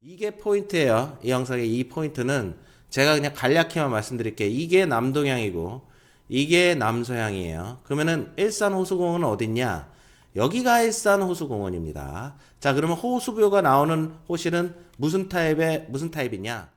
이게 포인트예요. 이 영상의 이 포인트는 제가 그냥 간략히만 말씀드릴게요. 이게 남동향이고 이게 남서향이에요. 그러면은 일산 호수공원은 어딨냐? 여기가 일산 호수공원입니다. 자, 그러면 호수뷰가 나오는 호실은 무슨 타입이냐?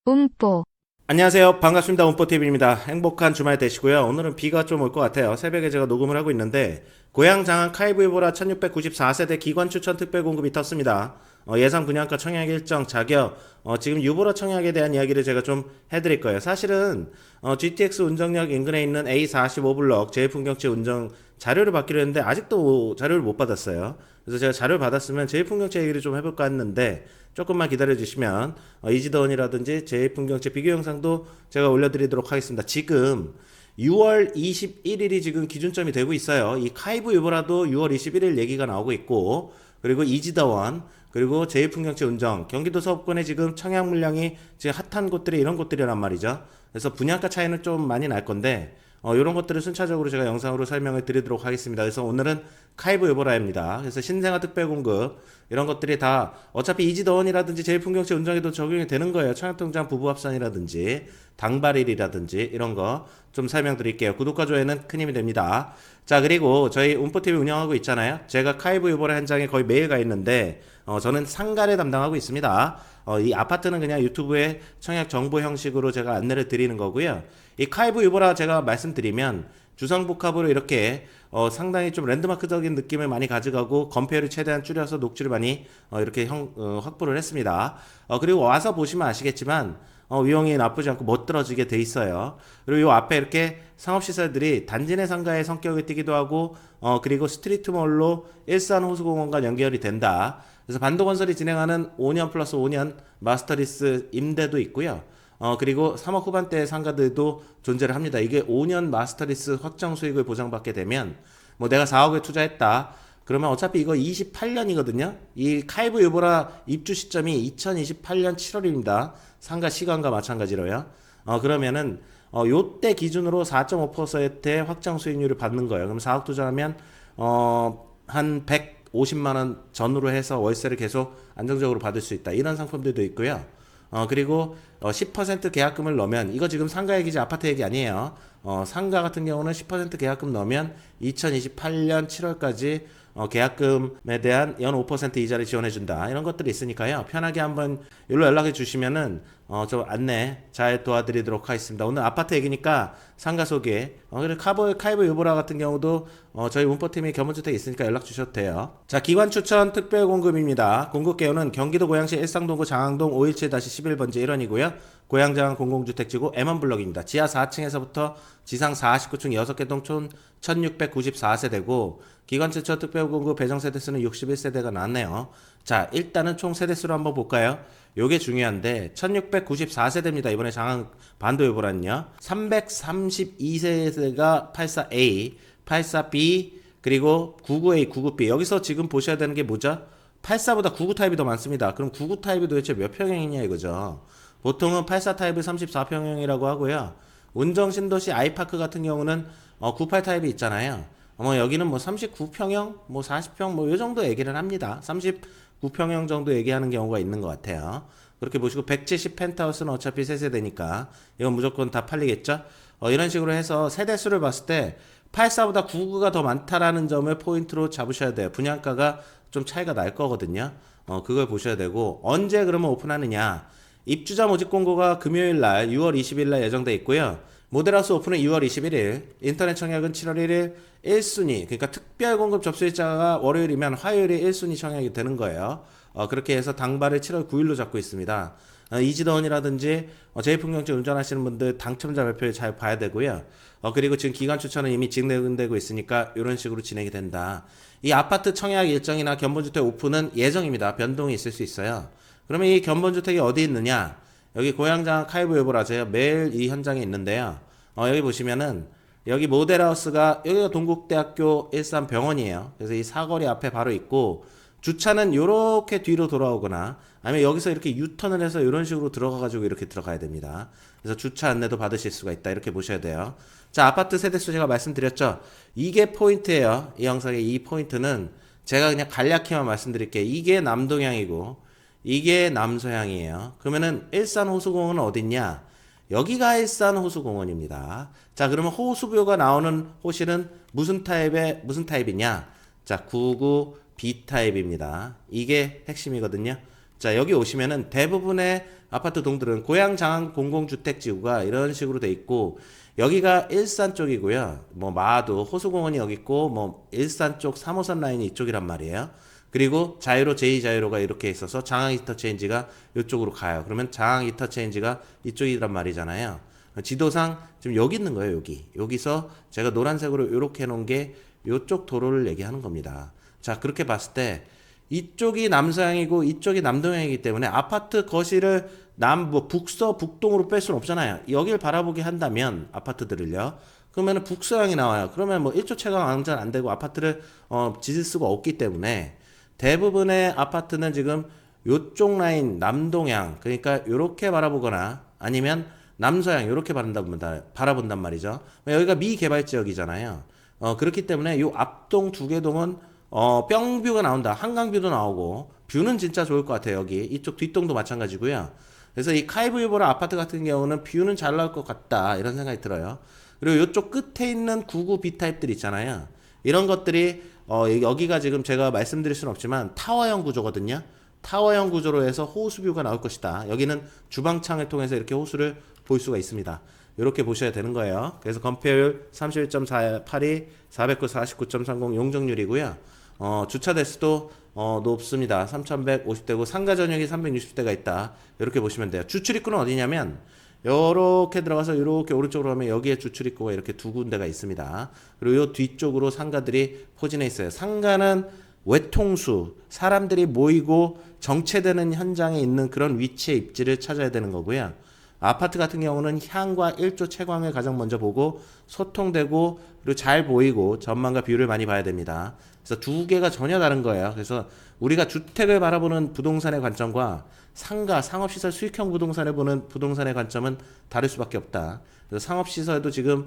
음보, 안녕하세요. 반갑습니다. 운포TV입니다. 행복한 주말 되시고요. 오늘은 비가 좀 올 것 같아요. 새벽에 제가 녹음을 하고 있는데 고향 장안 카이브이보라 1694세대 기관 추천 특별 공급이 텄습니다. 예상 분양가 청약 일정 자격 지금 유보라 청약에 대한 이야기를 제가 좀 해드릴 거예요. 사실은 GTX 운정역 인근에 있는 A45블럭 제일풍경채 운정 자료를 받기로 했는데 아직도 자료를 못 받았어요. 그래서 제가 자료를 받았으면 제일풍경채 얘기를 좀 해볼까 했는데 조금만 기다려 주시면 이지더원이라든지 제일풍경채 비교 영상도 제가 올려드리도록 하겠습니다. 지금 6월 21일이 지금 기준점이 되고 있어요. 이 카이브 유보라도 6월 21일 얘기가 나오고 있고, 그리고 이지더원, 그리고 제일풍경채 운정, 경기도 서부권에 지금 청약 물량이 지금 핫한 곳들이 이런 곳들이란 말이죠. 그래서 분양가 차이는 좀 많이 날 건데, 이런 것들을 순차적으로 제가 영상으로 설명을 드리도록 하겠습니다. 그래서 오늘은 카이브 유보라입니다. 그래서 신생아 특별 공급 이런 것들이 다 어차피 이지더원이라든지 제일풍경채 운정에도 적용이 되는 거예요. 청약통장 부부합산이라든지 당발일이라든지 이런 거 좀 설명드릴게요. 구독과 좋아요는 큰 힘이 됩니다. 자, 그리고 저희 운포TV 운영하고 있잖아요. 제가 카이브 유보라 현장에 거의 매일 가 있는데 저는 상가를 담당하고 있습니다. 이 아파트는 그냥 유튜브에 청약 정보 형식으로 제가 안내를 드리는 거고요. 이 카이브 유보라 제가 말씀드리면 주상복합으로 이렇게 상당히 좀 랜드마크적인 느낌을 많이 가져가고 건폐율을 최대한 줄여서 녹지를 많이 이렇게 확보를 했습니다. 그리고 와서 보시면 아시겠지만 위용이 나쁘지 않고 멋들어지게 돼 있어요. 그리고 이 앞에 이렇게 상업시설들이 단지 내 상가의 성격을 띠기도 하고 그리고 스트리트몰로 일산 호수공원과 연결이 된다. 그래서 반도건설이 진행하는 5년 플러스 5년 마스터리스 임대도 있고요. 그리고 3억 후반대 상가들도 존재를 합니다. 이게 5년 마스터리스 확정 수익을 보장받게 되면 뭐 내가 4억을 투자했다. 그러면 어차피 이거 28년이거든요. 이 카이브 유보라 입주 시점이 2028년 7월입니다. 상가 시간과 마찬가지로요. 그러면은 요때 기준으로 4.5%의 확정 수익률을 받는 거예요. 그럼 4억 투자하면 한 150만 원 전후로 해서 월세를 계속 안정적으로 받을 수 있다. 이런 상품들도 있고요. 그리고 10% 계약금을 넣으면 이거 지금 상가 얘기지 아파트 얘기 아니에요. 상가 같은 경우는 10% 계약금 넣으면 2028년 7월까지 계약금에 대한 연 5% 이자를 지원해준다. 이런 것들이 있으니까요. 편하게 한번 일로 연락해 주시면은 좀 안내 잘 도와드리도록 하겠습니다. 오늘 아파트 얘기니까 상가 소개. 그리고 카이브 유보라 같은 경우도 저희 운포팀이 견본주택 있으니까 연락 주셔도 돼요. 자, 기관 추천 특별 공급입니다. 공급 개요는 경기도 고양시 일상동구 장항동 517-11번지 1원이고요. 고양장항 공공주택지구 M1블럭입니다. 지하 4층에서부터 지상 49층 6개 동촌 1694세대고 기관 추천 특별 공급 배정 세대수는 61세대가 나왔네요. 자, 일단은 총 세대수로 한번 볼까요? 요게 중요한데 1694세대입니다. 이번에 장항 반도 유보란요. 332세대가 84A, 84B, 그리고 99A, 99B. 여기서 지금 보셔야 되는 게 뭐죠? 84보다 99 타입이 더 많습니다. 그럼 99 타입이 도대체 몇 평형이냐 이거죠. 보통은 84 타입을 34평형이라고 하고요. 운정 신도시 아이파크 같은 경우는 98 타입이 있잖아요. 여기는 뭐 39평형, 뭐 40평, 뭐 요 정도 얘기를 합니다. 39평형 정도 얘기하는 경우가 있는 것 같아요. 그렇게 보시고 170 펜트하우스는 어차피 세 세대니까 이건 무조건 다 팔리겠죠. 이런 식으로 해서 세대수를 봤을 때 84보다 99가 더 많다라는 점을 포인트로 잡으셔야 돼요. 분양가가 좀 차이가 날 거거든요. 그걸 보셔야 되고 언제 그러면 오픈하느냐. 입주자 모집 공고가 금요일 날 6월 20일 날 예정돼 있고요. 모델하우스 오픈은 6월 21일, 인터넷 청약은 7월 1일 1순위, 그러니까 특별 공급 접수일자가 월요일이면 화요일에 1순위 청약이 되는 거예요. 그렇게 해서 당발을 7월 9일로 잡고 있습니다. 이지더원이라든지 제일풍경채 운전하시는 분들 당첨자 발표를 잘 봐야 되고요. 그리고 지금 기간 추천은 이미 진행되고 있으니까 이런 식으로 진행이 된다. 이 아파트 청약 일정이나 견본주택 오픈은 예정입니다. 변동이 있을 수 있어요. 그러면 이 견본주택이 어디 있느냐? 여기 고양장 카이브 유보라 제가 매일 이 현장에 있는데요. 여기 보시면은 여기 모델하우스가 여기가 동국대학교 일산병원이에요. 그래서 이 사거리 앞에 바로 있고 주차는 요렇게 뒤로 돌아오거나 아니면 여기서 이렇게 유턴을 해서 이런 식으로 들어가가지고 이렇게 들어가야 됩니다. 그래서 주차 안내도 받으실 수가 있다. 이렇게 보셔야 돼요. 자, 아파트 세대수 제가 말씀드렸죠. 이게 포인트예요. 이 영상의 이 포인트는 제가 그냥 간략히만 말씀드릴게요. 이게 남동향이고 이게 남서향이에요. 그러면은 일산 호수공원은 어딨냐? 여기가 일산 호수공원입니다. 자, 그러면 호수뷰가 나오는 호실은 무슨 타입이냐? 자, 99 B 타입입니다. 이게 핵심이거든요. 자, 여기 오시면은 대부분의 아파트 동들은 고양 장안 공공주택 지구가 이런 식으로 돼 있고, 여기가 일산 쪽이고요. 뭐 마도 호수공원이 여기 있고, 뭐 일산 쪽 3호선 라인이 이쪽이란 말이에요. 그리고 자유로 제2자유로가 이렇게 있어서 장항 인터체인지가 이쪽으로 가요. 그러면 장항 인터체인지가 이쪽이란 말이잖아요. 지도상 지금 여기 있는 거예요. 여기서 제가 노란색으로 이렇게 해놓은 게 이쪽 도로를 얘기하는 겁니다. 자, 그렇게 봤을 때 이쪽이 남서향이고 이쪽이 남동향이기 때문에 아파트 거실을 북서 북동으로 뺄 수는 없잖아요. 여길 바라보게 한다면 아파트들을요. 그러면 북서향이 나와요. 그러면 뭐 1조 채광 완전 안 되고 아파트를 짓을 수가 없기 때문에 대부분의 아파트는 지금 요쪽 라인 남동향, 그러니까 요렇게 바라보거나 아니면 남서향 요렇게 바라본단 말이죠. 여기가 미개발 지역이잖아요. 그렇기 때문에 요 앞동 두 개 동은 뿅뷰가 나온다. 한강뷰도 나오고 뷰는 진짜 좋을 것 같아요. 여기 이쪽 뒷동도 마찬가지고요. 그래서 이 카이브유보라 아파트 같은 경우는 뷰는 잘 나올 것 같다 이런 생각이 들어요. 그리고 이쪽 끝에 있는 99 B타입들 있잖아요. 이런 것들이 여기가 지금 제가 말씀드릴 수는 없지만 타워형 구조거든요. 타워형 구조로 해서 호수뷰가 나올 것이다. 여기는 주방창을 통해서 이렇게 호수를 볼 수가 있습니다. 이렇게 보셔야 되는 거예요. 그래서 건폐율 31.48이 409 49.30 용적률이고요. 주차 대수도 높습니다. 3150대고 상가 전역이 360대가 있다. 이렇게 보시면 돼요. 주출입구는 어디냐면 요렇게 들어가서 요렇게 오른쪽으로 가면 여기에 주출입구가 이렇게 두 군데가 있습니다. 그리고 요 뒤쪽으로 상가들이 포진해 있어요. 상가는 외통수, 사람들이 모이고 정체되는 현장에 있는 그런 위치의 입지를 찾아야 되는 거고요. 아파트 같은 경우는 향과 1조 채광을 가장 먼저 보고 소통되고 그리고 잘 보이고 전망과 뷰를 많이 봐야 됩니다. 그래서 두 개가 전혀 다른 거예요. 그래서 우리가 주택을 바라보는 부동산의 관점과 상가, 상업시설 수익형 부동산을 보는 부동산의 관점은 다를 수밖에 없다. 그래서 상업시설도 지금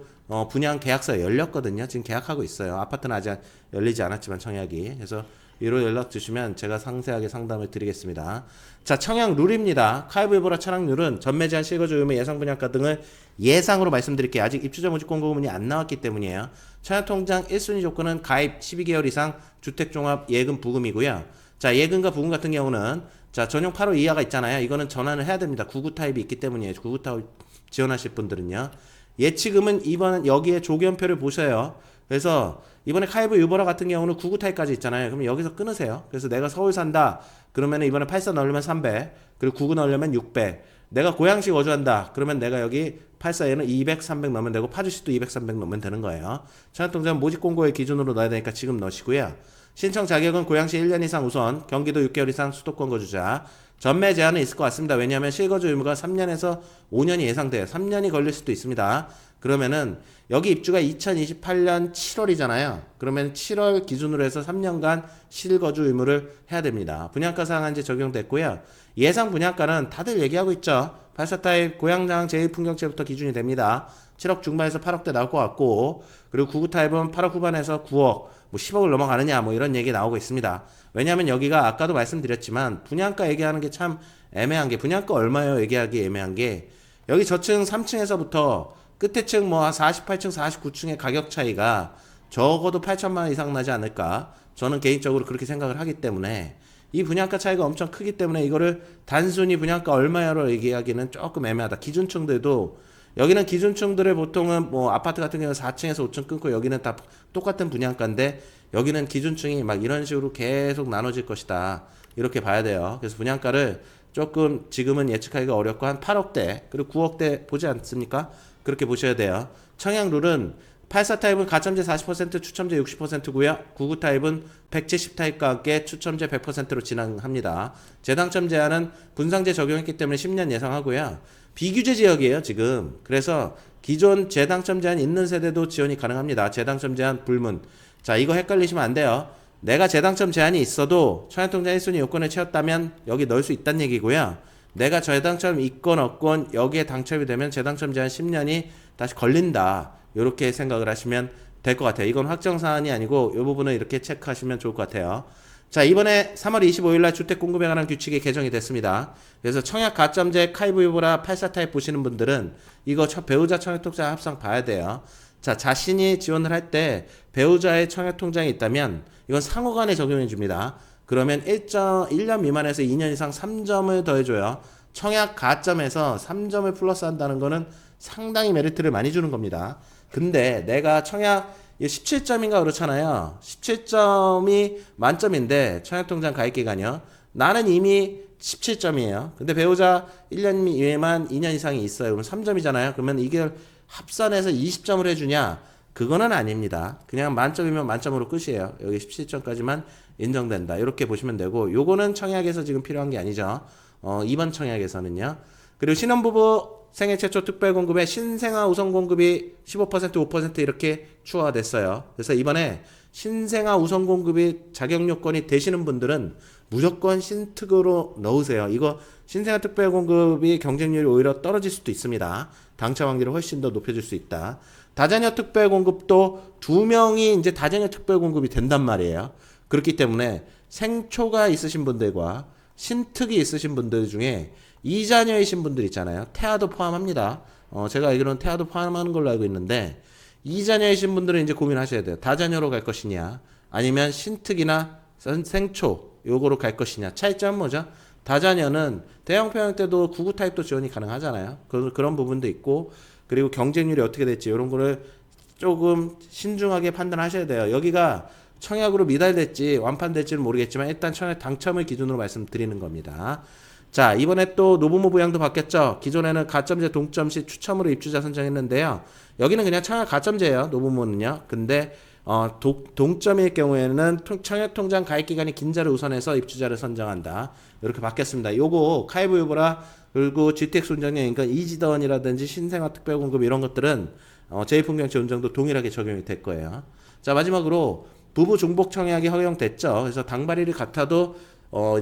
분양 계약서 열렸거든요. 지금 계약하고 있어요. 아파트는 아직 열리지 않았지만 청약이. 그래서 위로 연락 주시면 제가 상세하게 상담을 드리겠습니다. 자, 청약 룰입니다. 카이브유보라 청약률은 전매 제한 실거주 의무 예상 분양가 등을 예상으로 말씀드릴게요. 아직 입주자 모집 공고문이 안 나왔기 때문이에요. 청약통장 1순위 조건은 가입 12개월 이상 주택종합 예금 부금이고요. 자, 예금과 부금 같은 경우는 자, 전용 8호 이하가 있잖아요. 이거는 전환을 해야 됩니다. 99 타입이 있기 때문이에요. 99 타입 지원하실 분들은요. 예치금은 이번 여기에 조견표를 보셔요. 그래서 이번에 카이브 유보라 같은 경우는 99 타입까지 있잖아요. 그럼 여기서 끊으세요. 그래서 내가 서울 산다. 그러면 이번에 84 넣으려면 300. 그리고 99 넣으려면 600. 내가 고양시 거주한다. 그러면 내가 여기 84에는 200, 300 넣으면 되고 파주시도 200, 300 넣으면 되는 거예요. 청약통장 모집 공고의 기준으로 넣어야 되니까 지금 넣으시고요. 신청 자격은 고양시 1년 이상 우선, 경기도 6개월 이상 수도권 거주자. 전매 제한은 있을 것 같습니다. 왜냐하면 실거주 의무가 3년에서 5년이 예상돼요. 3년이 걸릴 수도 있습니다. 그러면은 여기 입주가 2028년 7월이잖아요. 그러면 7월 기준으로 해서 3년간 실거주 의무를 해야 됩니다. 분양가 상한제 적용됐고요. 예상 분양가는 다들 얘기하고 있죠. 84타입 고양장 제1풍경채부터 기준이 됩니다. 7억 중반에서 8억대 나올 것 같고, 그리고 99 타입은 8억 후반에서 9억, 뭐 10억을 넘어가느냐 뭐 이런 얘기 나오고 있습니다. 왜냐하면 여기가 아까도 말씀드렸지만 분양가 얘기하는 게 참 애매한 게, 분양가 얼마예요 얘기하기 애매한 게, 여기 저층 3층에서부터 끝에 층 뭐 48층 49층의 가격 차이가 적어도 8천만 원 이상 나지 않을까, 저는 개인적으로 그렇게 생각을 하기 때문에 이 분양가 차이가 엄청 크기 때문에 이거를 단순히 분양가 얼마야로 얘기하기는 조금 애매하다. 기준층들도 여기는 기준층들을 보통은 뭐 아파트 같은 경우는 4층에서 5층 끊고 여기는 다 똑같은 분양가인데 여기는 기준층이 막 이런 식으로 계속 나눠질 것이다. 이렇게 봐야 돼요. 그래서 분양가를 조금 지금은 예측하기가 어렵고 한 8억대 그리고 9억대 보지 않습니까? 그렇게 보셔야 돼요. 청약 룰은 84 타입은 가점제 40% 추첨제 60%고요. 99 타입은 170 타입과 함께 추첨제 100%로 진행합니다. 재당첨 제한은 분상제 적용했기 때문에 10년 예상하고요. 비규제 지역이에요 지금. 그래서 기존 재당첨 제한 있는 세대도 지원이 가능합니다. 재당첨 제한 불문. 자, 이거 헷갈리시면 안 돼요. 내가 재당첨 제한이 있어도 청약통장 1순위 요건을 채웠다면 여기 넣을 수 있다는 얘기고요. 내가 재당첨 있건 없건 여기에 당첨이 되면 재당첨 제한 10년이 다시 걸린다. 이렇게 생각을 하시면 될 것 같아요. 이건 확정 사안이 아니고 이 부분을 이렇게 체크하시면 좋을 것 같아요. 자, 이번에 3월 25일 날 주택 공급에 관한 규칙이 개정이 됐습니다. 그래서 청약 가점제 카이브 유보라 84타입 보시는 분들은 이거 배우자 청약통장 합상 봐야 돼요. 자, 자신이 지원을 할 때 배우자의 청약통장이 있다면 이건 상호간에 적용해 줍니다. 그러면 1년 미만에서 2년 이상 3점을 더해줘요. 청약 가점에서 3점을 플러스 한다는 거는 상당히 메리트를 많이 주는 겁니다. 근데 내가 청약 17점인가 그렇잖아요. 17점이 만점인데 청약통장 가입기간이요. 나는 이미 17점이에요. 근데 배우자 1년 미만 2년 이상이 있어요. 그럼 3점이잖아요. 그러면 이걸 합산해서 20점을 해주냐? 그거는 아닙니다. 그냥 만점이면 만점으로 끝이에요. 여기 17점까지만 인정된다. 이렇게 보시면 되고, 요거는 청약에서 지금 필요한 게 아니죠. 이번 청약에서는요. 그리고 신혼부부 생애 최초 특별공급에 신생아 우선공급이 15% 5% 이렇게 추가가 됐어요. 그래서 이번에 신생아 우선공급이 자격 요건이 되시는 분들은 무조건 신특으로 넣으세요. 이거 신생아 특별공급이 경쟁률이 오히려 떨어질 수도 있습니다. 당첨 확률을 훨씬 더 높여줄 수 있다. 다자녀 특별공급도 2명이 이제 다자녀 특별공급이 된단 말이에요. 그렇기 때문에 생초가 있으신 분들과 신특이 있으신 분들 중에 이자녀이신 분들 있잖아요. 태아도 포함합니다. 제가 알기로는 태아도 포함하는 걸로 알고 있는데, 이자녀이신 분들은 이제 고민하셔야 돼요. 다자녀로 갈 것이냐, 아니면 신특이나 생초 요거로 갈 것이냐. 차이점은 뭐죠? 다자녀는 대형 평형 때도 구구 타입도 지원이 가능하잖아요. 그런 부분도 있고, 그리고 경쟁률이 어떻게 될지 이런 거를 조금 신중하게 판단하셔야 돼요. 여기가 청약으로 미달될지 완판될지는 모르겠지만 일단 청약 당첨을 기준으로 말씀드리는 겁니다. 자, 이번에 또 노부모 부양도 바뀌었죠. 기존에는 가점제 동점 시 추첨으로 입주자 선정했는데요. 여기는 그냥 청약 가점제예요. 노부모는요. 근데 동점일 경우에는 청약통장 가입기간이 긴 자를 우선해서 입주자를 선정한다. 이렇게 바뀌었습니다. 요거 카이브 유보라 그리고 GTX 운전형, 그러니까 이지더원이라든지 신생아 특별공급 이런 것들은 제2풍경채 운전도 동일하게 적용이 될 거예요. 자, 마지막으로 부부 중복 청약이 허용됐죠. 그래서 당발일이 같아도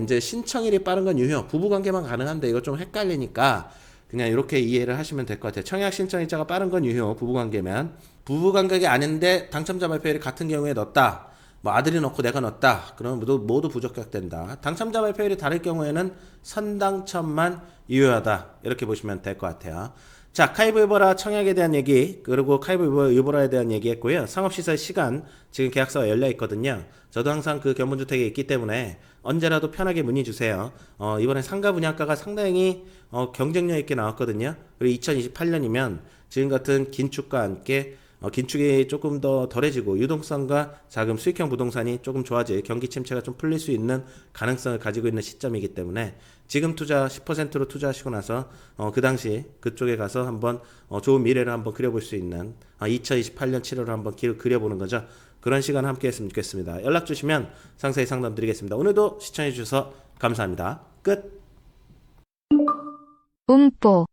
이제 신청일이 빠른 건 유효. 부부관계만 가능한데 이거 좀 헷갈리니까 그냥 이렇게 이해를 하시면 될 것 같아요. 청약 신청일자가 빠른 건 유효. 부부관계면. 부부관계가 아닌데 당첨자 발표일이 같은 경우에 넣었다. 뭐 아들이 넣고 내가 넣었다. 그러면 모두 부적격된다. 당첨자 발표일이 다를 경우에는 선당첨만 유효하다. 이렇게 보시면 될 것 같아요. 자, 카이브 유보라 청약에 대한 얘기, 그리고 카이브 유보라에 대한 얘기 했고요. 상업시설 시간, 지금 계약서가 열려 있거든요. 저도 항상 그 견본주택에 있기 때문에 언제라도 편하게 문의 주세요. 이번에 상가 분양가가 상당히 경쟁력 있게 나왔거든요. 그리고 2028년이면 지금 같은 긴축과 함께 긴축이 조금 더 덜해지고 유동성과 자금 수익형 부동산이 조금 좋아질, 경기 침체가 좀 풀릴 수 있는 가능성을 가지고 있는 시점이기 때문에 지금 투자 10%로 투자하시고 나서 그 당시 그쪽에 가서 한번 좋은 미래를 한번 그려볼 수 있는 2028년 7월을 한번 그려보는 거죠. 그런 시간 함께 했으면 좋겠습니다. 연락 주시면 상세히 상담 드리겠습니다. 오늘도 시청해 주셔서 감사합니다. 끝. 음뽀